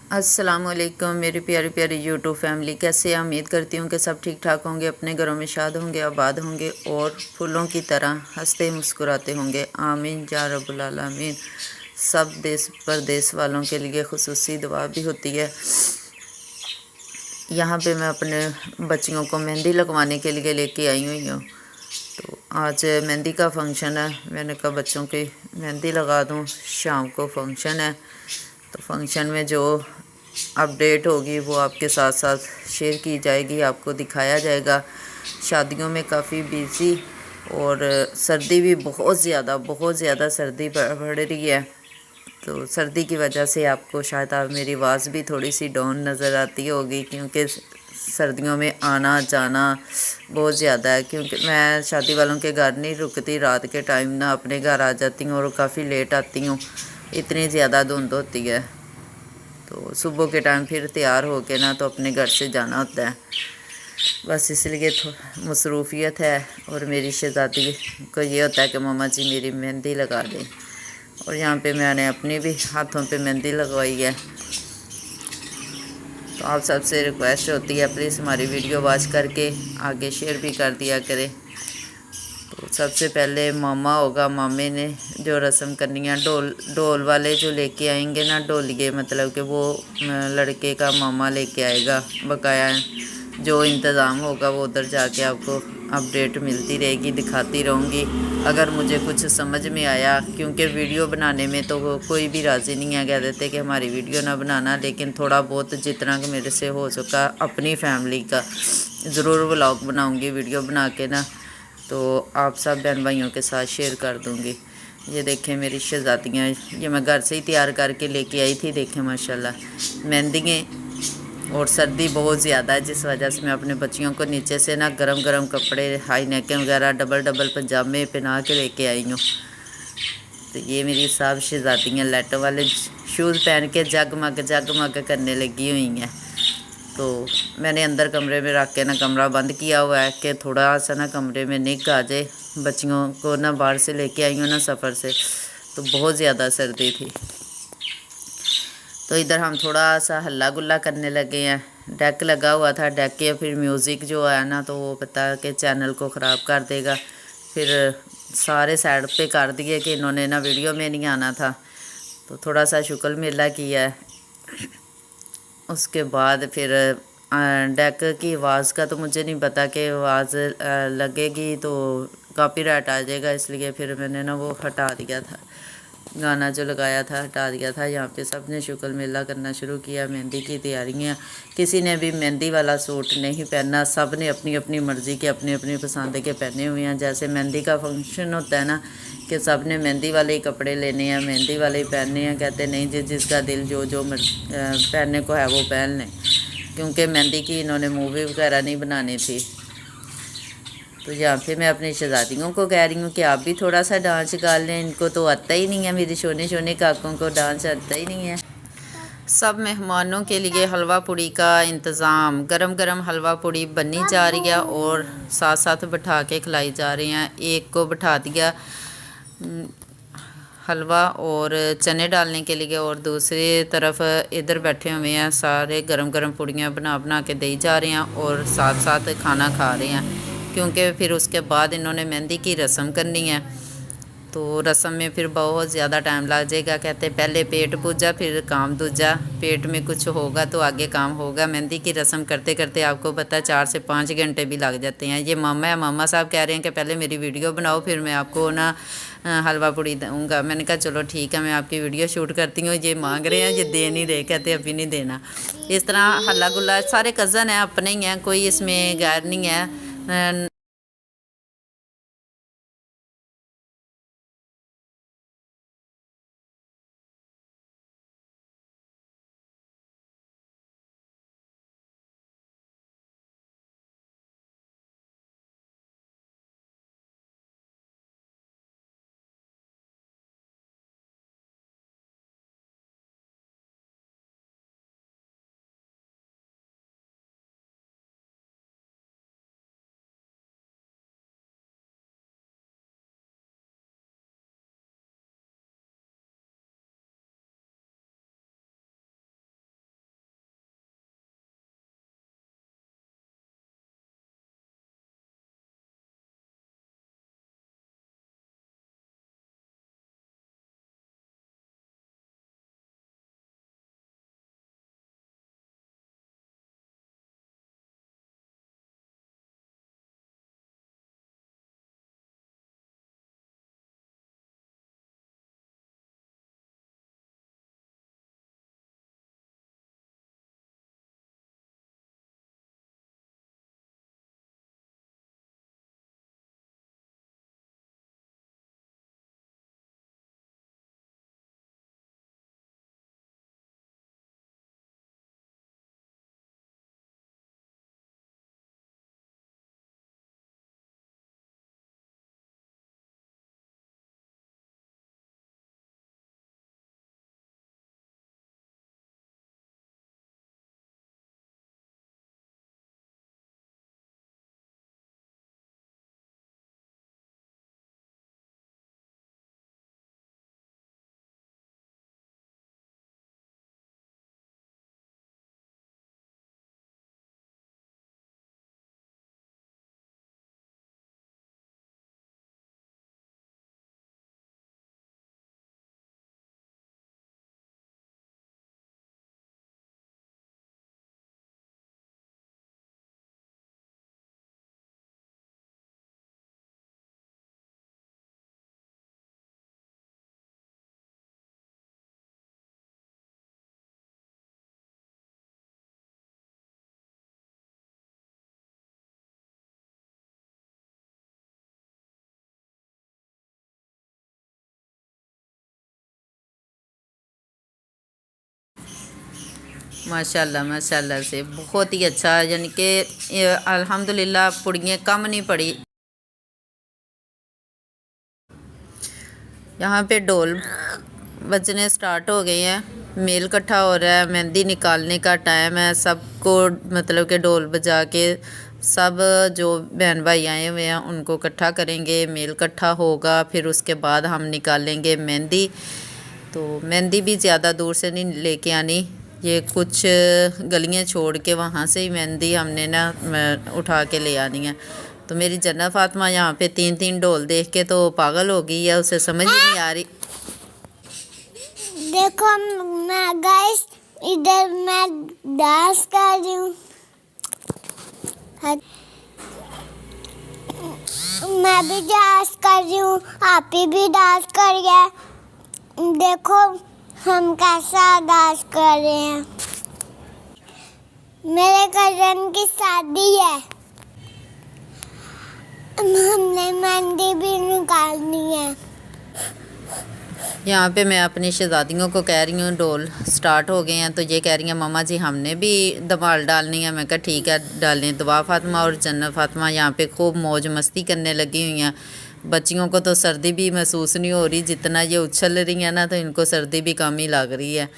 अस्सलामुअलैकुम मेरी प्यारी प्यारी यूट्यूब फैमिली, कैसे हैं? उम्मीद करती हूँ कि सब ठीक ठाक होंगे, अपने घरों में शाद होंगे, आबाद होंगे और फूलों की तरह हंसते मुस्कुराते होंगे। आमीन या रब्बुल आलमीन। सब देश परदेश वालों के लिए खुसूसी दुआ भी होती है। यहाँ पे मैं अपने बच्चियों को मेहंदी लगवाने के लिए लेके आई हुई हूँ। तो आज मेहंदी का फंक्शन है। मैंने कहा बच्चों की मेहंदी लगा दूँ, शाम को फंक्शन है। तो फंक्शन में जो अपडेट होगी वो आपके साथ साथ शेयर की जाएगी, आपको दिखाया जाएगा। शादियों में काफ़ी बिज़ी और सर्दी भी बहुत ज़्यादा सर्दी बढ़ रही है। तो सर्दी की वजह से आपको शायद मेरी आवाज़ भी थोड़ी सी डाउन नज़र आती होगी, क्योंकि सर्दियों में आना जाना बहुत ज़्यादा है। क्योंकि मैं शादी वालों के घर नहीं रुकती, रात के टाइम ना अपने घर आ जाती हूँ और काफ़ी लेट आती हूँ, इतनी ज़्यादा धुंध होती है। तो सुबह के टाइम फिर तैयार होके ना तो अपने घर से जाना होता है, बस इसलिए मसरूफियत है। और मेरी शहज़ादी को ये होता है कि मम्मा जी मेरी मेहंदी लगा दें। और यहाँ पे मैंने अपनी भी हाथों पे मेहंदी लगवाई है। तो आप सबसे रिक्वेस्ट होती है प्लीज़ हमारी वीडियो वॉच करके आगे शेयर भी कर दिया करें। तो सबसे पहले मामा होगा, मामे ने जो रस्म करनी है, ढोल वाले जो लेके आएंगे ना, ढोलिए मतलब कि वो लड़के का मामा लेके आएगा। बकाया जो इंतज़ाम होगा वो उधर जाके आपको अपडेट मिलती रहेगी, दिखाती रहूँगी अगर मुझे कुछ समझ में आया। क्योंकि वीडियो बनाने में तो वो कोई भी राज़ी नहीं है, कह देते कि हमारी वीडियो ना बनाना। लेकिन थोड़ा बहुत जितना कि मेरे से हो सका अपनी फैमिली का ज़रूर व्लॉग बनाऊँगी, वीडियो बना के ना तो आप सब बहन भाइयों के साथ शेयर कर दूँगी। ये देखें मेरी शहज़ादियाँ, ये मैं घर से ही तैयार करके लेके आई थी। देखें माशाल्लाह मेहंदी। और सर्दी बहुत ज़्यादा है, जिस वजह से मैं अपने बच्चियों को नीचे से ना गरम गरम कपड़े, हाई नेकें वगैरह, डबल डबल पजामे पहना के लेके आई हूँ। तो ये मेरी सब शहज़ादियाँ लेट वाले शूज़ पहन के जगमग करने लगी हुई हैं। तो मैंने अंदर कमरे में रख के ना कमरा बंद किया हुआ है कि थोड़ा सा ना कमरे में निग आ जाए। बच्चियों को ना बाहर से लेके आई हूँ ना सफ़र से, तो बहुत ज़्यादा सर्दी थी। तो इधर हम थोड़ा सा हल्ला गुल्ला करने लगे हैं। डेक लगा हुआ था, डेक के फिर म्यूज़िक जो है ना तो वो पता कि चैनल को ख़राब कर देगा। फिर सारे साइड पे कर दिए कि इन्होंने ना वीडियो में नहीं आना था। तो थोड़ा सा शुक्र मेला किया है। उसके बाद फिर डेक की आवाज़ का तो मुझे नहीं पता कि आवाज़ लगेगी तो कॉपीराइट आ जाएगा, इसलिए फिर मैंने ना वो हटा दिया था, गाना जो लगाया था हटा दिया था। यहाँ पे सब ने शुक्र मेला करना शुरू किया, मेहंदी की तैयारियाँ। किसी ने भी मेहंदी वाला सूट नहीं पहनना, सब ने अपनी अपनी मर्ज़ी के अपनी अपनी पसंद के पहने हुए हैं। जैसे मेहंदी का फंक्शन होता है ना कि सब ने मेहंदी वाले ही कपड़े लेने हैं, मेहंदी वाले ही पहनने हैं। कहते नहीं जिसका दिल जो जो पहनने को है वो पहन लें, क्योंकि मेहंदी की इन्होंने मूवी वगैरह नहीं बनानी थी। तो यहाँ पे मैं अपनी शहज़ादियों को कह रही हूँ कि आप भी थोड़ा सा डांस सिखा लें, इनको तो आता ही नहीं है, मेरे छोटे छोटे काकों को डांस आता ही नहीं है। सब मेहमानों के लिए हलवा पूड़ी का इंतज़ाम, गरम गरम हलवा पूड़ी बनी जा रही है और साथ साथ बैठा के खिलाई जा रही हैं। एक को बैठा दिया हलवा और चने डालने के लिए, और दूसरी तरफ इधर बैठे हुए हैं सारे गरम गरम पूड़ियाँ बना बना के दी जा रहे हैं और साथ साथ खाना खा रहे हैं। क्योंकि फिर उसके बाद इन्होंने मेहंदी की रस्म करनी है, तो रस्म में फिर बहुत ज़्यादा टाइम लग जाएगा। कहते पहले पेट पूजा फिर काम दूजा, पेट में कुछ होगा तो आगे काम होगा। मेहंदी की रस्म करते करते आपको पता है 4 से 5 घंटे भी लग जाते हैं। ये मामा है, मामा साहब कह रहे हैं कि पहले मेरी वीडियो बनाओ फिर मैं आपको ना हलवा पूड़ी दूँगा। मैंने कहा चलो ठीक है, मैं आपकी वीडियो शूट करती हूँ। ये मांग रहे हैं, ये दे नहीं रहे, कहते अभी नहीं देना। इस तरह हल्ला गुल्ला, सारे कज़न हैं, अपने ही हैं, कोई इसमें गैर नहीं है। माशाल्लाह माशाल्लाह से बहुत ही अच्छा, यानी कि अल्हम्दुलिल्लाह पुड़ियाँ कम नहीं पड़ी। यहाँ पे ढोल बजने स्टार्ट हो गए हैं, मेल इकट्ठा हो रहा है, मेहंदी निकालने का टाइम है। सबको मतलब कि ढोल बजा के सब जो बहन भाई आए हुए हैं उनको इकट्ठा करेंगे, मेल इकट्ठा होगा, फिर उसके बाद हम निकालेंगे मेहंदी। तो मेहंदी भी ज़्यादा दूर से नहीं लेके आनी, ये कुछ गलियां छोड़ के वहाँ से ही मेहंदी हमने ना उठा के ले आनी है। तो मेरी जन्नत फातिमा यहाँ पे 3-3 ढोल देख के तो पागल हो गई है, उसे समझ ही नहीं आ रही। देखो मैं गाइस इधर मैं डांस कर रही हूँ, मैं भी डांस कर रही हूँ, आप भी डांस करिए। देखो हम कैसा डांस कर रहे हैं। मेरे कजन की शादी है, हमने मेहंदी भी निकालनी है। यहाँ पे मैं अपनी शहजादियों को कह रही हूँ ढोल स्टार्ट हो गए हैं, तो ये कह रही हैं मामा जी हमने भी धमाल डालनी है। मैं कहा ठीक है डालें। दुआ फातिमा और जन्नत फातिमा यहाँ पे खूब मौज मस्ती करने लगी हुई हैं। बच्चियों को तो सर्दी भी महसूस नहीं हो रही, जितना ये उछल रही हैं ना तो इनको सर्दी भी कम ही लग रही है।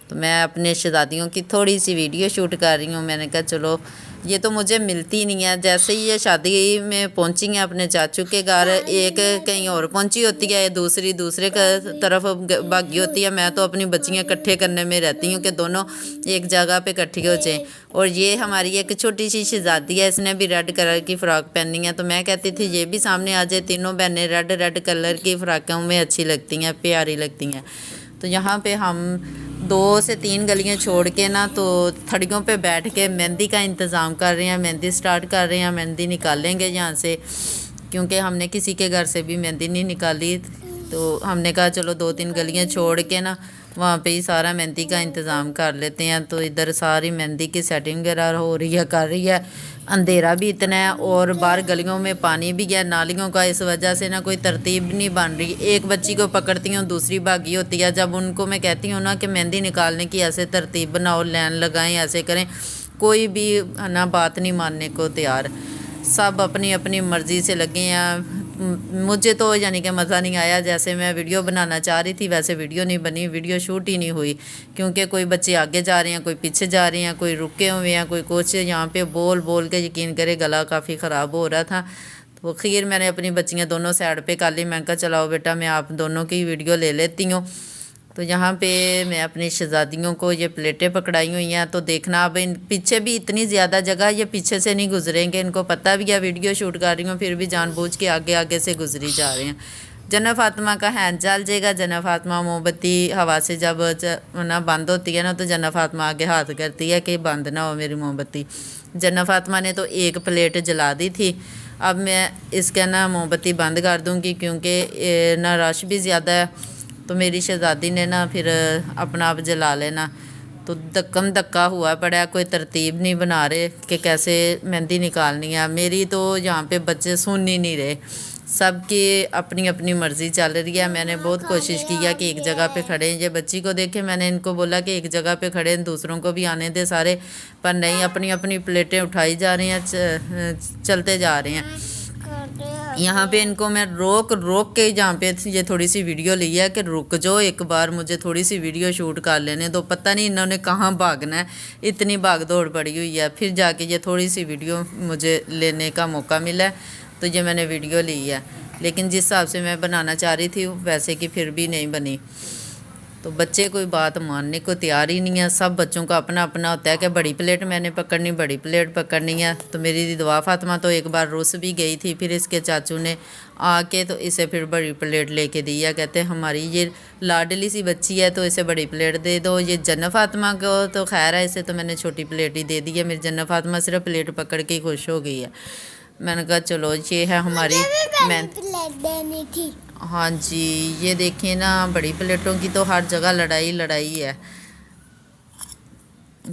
तो मैं अपने शहजादियों की थोड़ी सी वीडियो शूट कर रही हूँ। मैंने कहा चलो, ये तो मुझे मिलती नहीं है। जैसे ही ये शादी में पहुंची हैं अपने चाचू के घर, एक कहीं और पहुंची होती है, दूसरी दूसरे तरफ भागी होती है। मैं तो अपनी बच्चियाँ इकट्ठे करने में रहती हूँ कि दोनों एक जगह पे इकट्ठी हो जाएं। और ये हमारी एक छोटी सी शहजादी है, इसने भी रेड कलर की फ़्रॉक पहनी है। तो मैं कहती थी ये भी सामने आ जाए, तीनों बहनें रेड रेड कलर की फ़्रॉकों में अच्छी लगती हैं, प्यारी लगती हैं। तो यहाँ पे हम 2 से 3 गलियाँ छोड़ के ना तो थड़ियों पे बैठ के मेहंदी का इंतज़ाम कर रहे हैं, मेहंदी स्टार्ट कर रहे हैं, मेहंदी निकालेंगे यहाँ से, क्योंकि हमने किसी के घर से भी मेहंदी नहीं निकाली। तो हमने कहा चलो 2-3 गलियाँ छोड़ के ना वहाँ पे ही सारा मेहंदी का इंतज़ाम कर लेते हैं। तो इधर सारी मेहंदी की सेटिंग वगैरह हो रही है, कर रही है। अंधेरा भी इतना है और बाहर गलियों में पानी भी है नालियों का, इस वजह से ना कोई तरतीब नहीं बन रही। एक बच्ची को पकड़ती हूँ, दूसरी भागी होती है। जब उनको मैं कहती हूँ ना कि मेहंदी निकालने की ऐसे तरतीब बनाओ, लाइन लगाएं, ऐसे करें, कोई भी ना बात नहीं मानने को तैयार। सब अपनी अपनी मर्ज़ी से लगे हैं। मुझे तो यानी कि मज़ा नहीं आया। जैसे मैं वीडियो बनाना चाह रही थी वैसे वीडियो नहीं बनी, वीडियो शूट ही नहीं हुई, क्योंकि कोई बच्चे आगे जा रहे हैं, कोई पीछे जा रहे हैं, कोई रुके हुए हैं, कोई कुछ। यहाँ पे बोल बोल के यकीन करे गला काफ़ी ख़राब हो रहा था। तो खैर मैंने अपनी बच्चियाँ दोनों साइड पे कर ली। मैं कहा चलाओ बेटा मैं आप दोनों की वीडियो ले लेती हूँ। तो यहाँ पे मैं अपनी शहजादियों को ये प्लेटें पकड़ाई हुई हैं। तो देखना अब इन पीछे भी इतनी ज़्यादा जगह, ये पीछे से नहीं गुजरेंगे, इनको पता भी है वीडियो शूट कर रही हूँ, फिर भी जानबूझ के आगे आगे से गुजरी जा रहे हैं। जन्नत फातिमा का हैंड जल जाएगा। जन्नत फातिमा मोमबत्ती हवा से जब ना बंद होती है ना तो जन्नत फातिमा आगे हाथ करती है कि बंद ना हो मेरी मोमबत्ती। जन्नत फातिमा ने तो एक प्लेट जला दी थी। अब मैं इसका ना मोमबत्ती बंद कर दूँगी, क्योंकि ना रश भी ज़्यादा है। तो मेरी शहज़ादी ने ना फिर अपना आप जला लेना। तो धक्कम धक्का हुआ पड़ा, कोई तरतीब नहीं बना रहे कि कैसे मेहंदी निकालनी है। मेरी तो यहाँ पे बच्चे सुन ही नहीं रहे, सबकी अपनी अपनी मर्ज़ी चल रही है। मैंने बहुत कोशिश की है कि एक जगह पे खड़े हैं। ये बच्ची को देखे, मैंने इनको बोला कि एक जगह पे खड़े हैं, दूसरों को भी आने दे सारे, पर नहीं, अपनी अपनी प्लेटें उठाई जा रही हैं, चलते जा रहे हैं। यहाँ पे इनको मैं रोक रोक के जहाँ पे ये थोड़ी सी वीडियो ली है कि रुक जाओ एक बार, मुझे थोड़ी सी वीडियो शूट कर लेने दो। पता नहीं इन्होंने कहाँ भागना है, इतनी भाग दौड़ पड़ी हुई है। फिर जाके ये थोड़ी सी वीडियो मुझे लेने का मौका मिला है, तो ये मैंने वीडियो ली है। लेकिन जिस हिसाब से मैं बनाना चाह रही थी वैसे कि फिर भी नहीं बनी। तो बच्चे कोई बात मानने को तैयार ही नहीं है। सब बच्चों का अपना अपना होता है कि बड़ी प्लेट मैंने पकड़नी, बड़ी प्लेट पकड़नी है। तो मेरी दुआ फातिमा तो एक बार रुस भी गई थी, फिर इसके चाचू ने आके तो इसे फिर बड़ी प्लेट लेके दी है। कहते हैं हमारी ये लाडली सी बच्ची है तो इसे बड़ी प्लेट दे दो। ये जन्नत फातिमा को तो खैर है, इसे तो मैंने छोटी प्लेट ही दे दी है। मेरी जन्नत फातिमा सिर्फ प्लेट पकड़ के ही खुश हो गई है। मैंने कहा चलो ये है हमारी प्लेट देनी थी। हाँ जी, ये देखिए ना बड़ी प्लेटों की तो हर जगह लड़ाई लड़ाई है।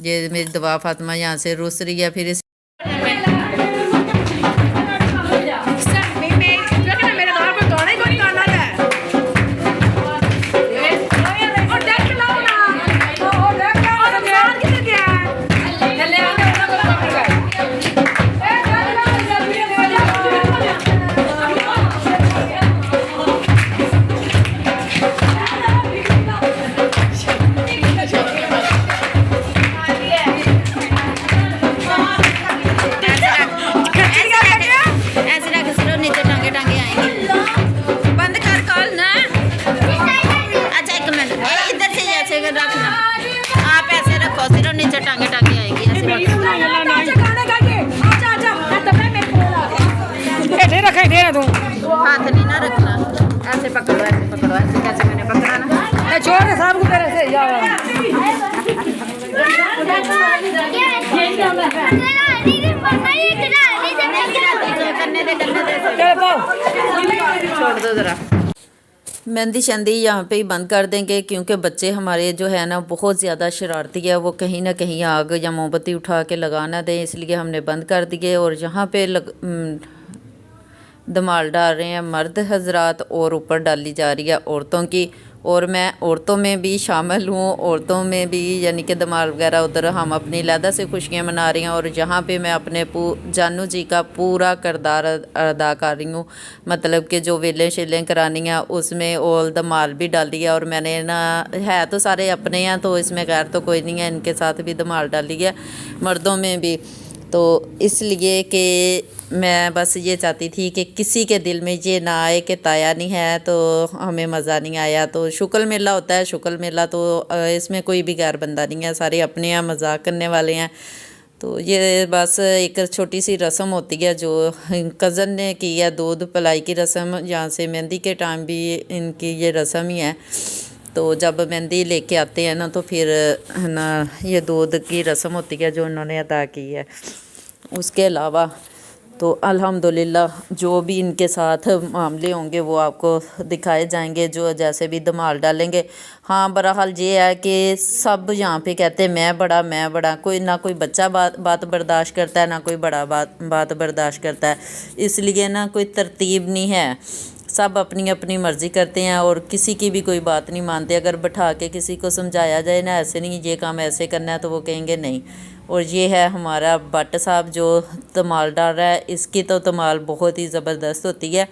ये मेरी दुआ फातिमा यहाँ से रुस रही है, फिर देखो सिर्फ नीचे टांगे टांगे आएगी ऐसे रखे दे तू हाथ नहीं ना रखना ऐसे पकड़ो ऐसे कैसे मैंने पकड़ा ना छोड़ सब को तेरे से जाओ छोड़ दो जरा। मेहंदी शंदी यहाँ पे ही बंद कर देंगे क्योंकि बच्चे हमारे जो है ना बहुत ज़्यादा शरारती है, वो कहीं ना कहीं आग या मोमबत्ती उठा के लगाना दें, इसलिए हमने बंद कर दिए। और यहाँ पे धमाल डाल रहे हैं मर्द हजरात और ऊपर डाली जा रही है औरतों की, और मैं औरतों में भी शामिल हूँ। औरतों में भी यानी कि धमाल वगैरह उधर हम अपनी लहदा से खुशियाँ मना रही हैं और यहाँ पे मैं अपने जानू जी का पूरा किरदार अदा कर रही हूँ। मतलब कि जो वेलें शेलें करानी हैं उसमें और धमाल भी डाली है। और मैंने ना है तो सारे अपने हैं तो इसमें गैर तो कोई नहीं है, इनके साथ भी धमाल डाली है मर्दों में भी। तो इसलिए कि मैं बस ये चाहती थी कि किसी के दिल में ये ना आए कि ताया नहीं है तो हमें मज़ा नहीं आया। तो शुक्ल मेला होता है, शुक्ल मेला तो इसमें कोई भी गैर बंदा नहीं है, सारे अपने हैं, मजाक करने वाले हैं। तो ये बस एक छोटी सी रस्म होती है जो कज़न ने की है, दूध पिलाई की रस्म। यहाँ से मेहंदी के टाइम भी इनकी ये रस्म ही है। तो जब मेहंदी लेके आते हैं ना तो फिर ना ये दूध की रस्म होती है जो उन्होंने अदा की है। उसके अलावा तो अल्हम्दुलिल्लाह जो भी इनके साथ मामले होंगे वो आपको दिखाए जाएंगे, जो जैसे भी धमाल डालेंगे। हाँ, बहरहाल ये है कि सब यहाँ पे कहते हैं मैं बड़ा, कोई ना कोई बच्चा बात बर्दाश्त करता है, ना कोई बड़ा बात बर्दाश्त करता है। इसलिए ना कोई तरतीब नहीं है, सब अपनी अपनी मर्ज़ी करते हैं और किसी की भी कोई बात नहीं मानते। अगर बैठा के किसी को समझाया जाए ना ऐसे नहीं, ये काम ऐसे करना है, तो वो कहेंगे नहीं। और ये है हमारा भट्ट साहब जो धमाल डाल रहा है, इसकी तो धमाल बहुत ही ज़बरदस्त होती है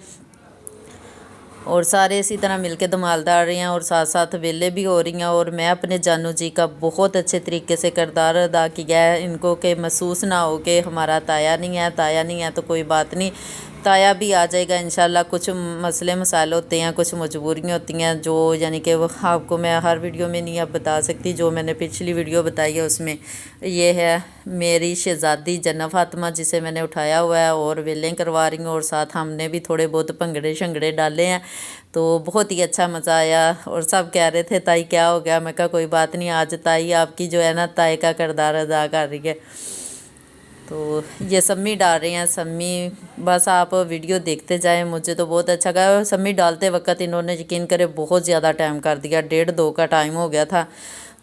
और सारे इसी तरह मिलके धमाल डाल रहे हैं और साथ साथ वेले भी हो रही हैं। और मैं अपने जानू जी का बहुत अच्छे तरीके से किरदार अदा किया है, इनको कि महसूस ना हो कि हमारा ताया नहीं है तो कोई बात नहीं, ताया भी आ जाएगा इंशाल्लाह। कुछ मसले मसाइल होते हैं, कुछ मजबूरियाँ होती हैं जो यानी कि वो आपको मैं हर वीडियो में नहीं अब बता सकती। जो मैंने पिछली वीडियो बताई है उसमें ये है मेरी शहज़ादी जन्नत फातिमा जिसे मैंने उठाया हुआ है और वेलें करवा रही हूँ और साथ हमने भी थोड़े बहुत भंगड़े शंगड़े डाले हैं। तो बहुत ही अच्छा मज़ा आया और सब कह रहे थे ताई क्या हो गया, मैं कहा कोई बात नहीं, आज ताई आपकी जो है ना ताई का किरदार अदा कर रही है। तो ये सम्मी डाल रहे हैं, सम्मी बस आप वीडियो देखते जाएं, मुझे तो बहुत अच्छा लगा। सम्मी डालते वक्त इन्होंने यकीन करे बहुत ज़्यादा टाइम कर दिया, 1:30-2 का टाइम हो गया था।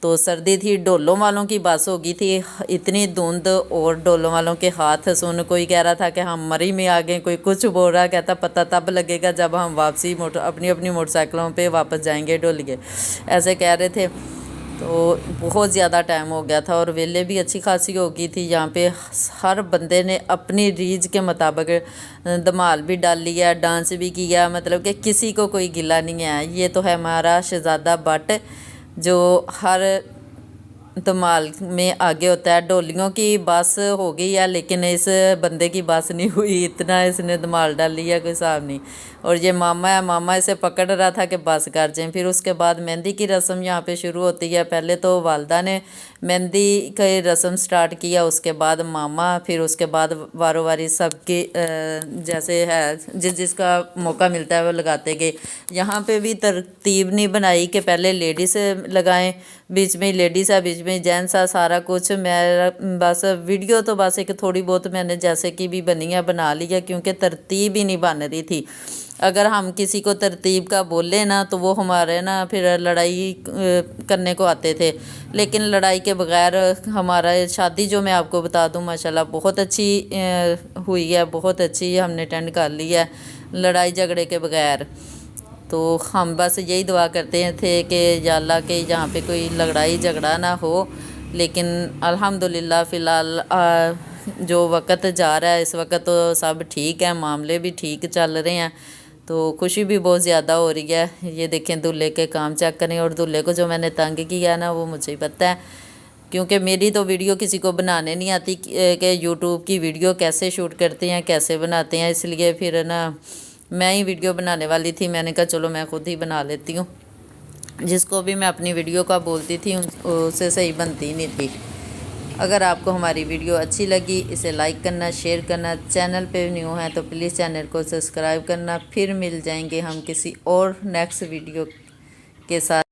तो सर्दी थी, डोलों वालों की बस हो गई थी, इतनी धुंध और डोलों वालों के हाथ सुन, कोई कह रहा था कि हम मरी में आ गए, कोई कुछ बोल रहा, कहता पता तब लगेगा जब हम वापसी अपनी अपनी मोटरसाइकिलों पे वापस जाएंगे डोलिए, ऐसे कह रहे थे। तो बहुत ज़्यादा टाइम हो गया था और वेले भी अच्छी खासी हो गई थी। यहाँ पे हर बंदे ने अपनी रीझ के मुताबिक धमाल भी डाल लिया, डांस भी किया, मतलब कि किसी को कोई गिला नहीं है। ये तो है हमारा शहज़ादा भट्ट जो हर धमाल में आगे होता है। डोलियों की बस हो गई है लेकिन इस बंदे की बस नहीं हुई, इतना इसने धमाल डाल लिया कोई हिसाब नहीं। और ये मामा है, मामा इसे पकड़ रहा था कि बस कर जाएं। फिर उसके बाद मेहंदी की रस्म यहाँ पे शुरू होती है। पहले तो वालदा ने मेहंदी की रस्म स्टार्ट किया, उसके बाद मामा, फिर उसके बाद वारों वारी सबकी जैसे है जिसका मौका मिलता है वो लगाते गए। यहाँ पे भी तरतीब नहीं बनाई कि पहले लेडीज़ लगाएं, बीच में लेडीज़ है, बीच में जेंट्स है, सारा कुछ। मैं बस वीडियो तो बस एक थोड़ी बहुत मैंने जैसे कि भी बनी है बना ली है क्योंकि तरतीब ही नहीं बन रही थी। अगर हम किसी को तरतीब का बोले ना तो वो हमारे ना फिर लड़ाई करने को आते थे, लेकिन लड़ाई के बगैर हमारा शादी जो मैं आपको बता दूं माशाल्लाह बहुत अच्छी हुई है, बहुत अच्छी हमने अटेंड कर ली है लड़ाई झगड़े के बगैर। तो हम बस यही दुआ करते थे कि या अल्लाह के यहाँ पे कोई लड़ाई झगड़ा ना हो। लेकिन अल्हम्दुलिल्लाह फ़िलहाल जो वक्त जा रहा है इस वक्त तो सब ठीक है, मामले भी ठीक चल रहे हैं, तो खुशी भी बहुत ज़्यादा हो रही है। ये देखें दूल्हे के काम चेक करें, और दूल्हे को जो मैंने तंग किया ना वो मुझे ही पता है क्योंकि मेरी तो वीडियो किसी को बनाने नहीं आती कि यूट्यूब की वीडियो कैसे शूट करते हैं कैसे बनाते हैं, इसलिए फिर ना मैं ही वीडियो बनाने वाली थी, मैंने कहा चलो मैं खुद ही बना लेती हूँ। जिसको भी मैं अपनी वीडियो का बोलती थी उसे सही बनती नहीं थी। अगर आपको हमारी वीडियो अच्छी लगी इसे लाइक करना, शेयर करना, चैनल पे न्यू हैं तो प्लीज़ चैनल को सब्सक्राइब करना। फिर मिल जाएंगे हम किसी और नेक्स्ट वीडियो के साथ।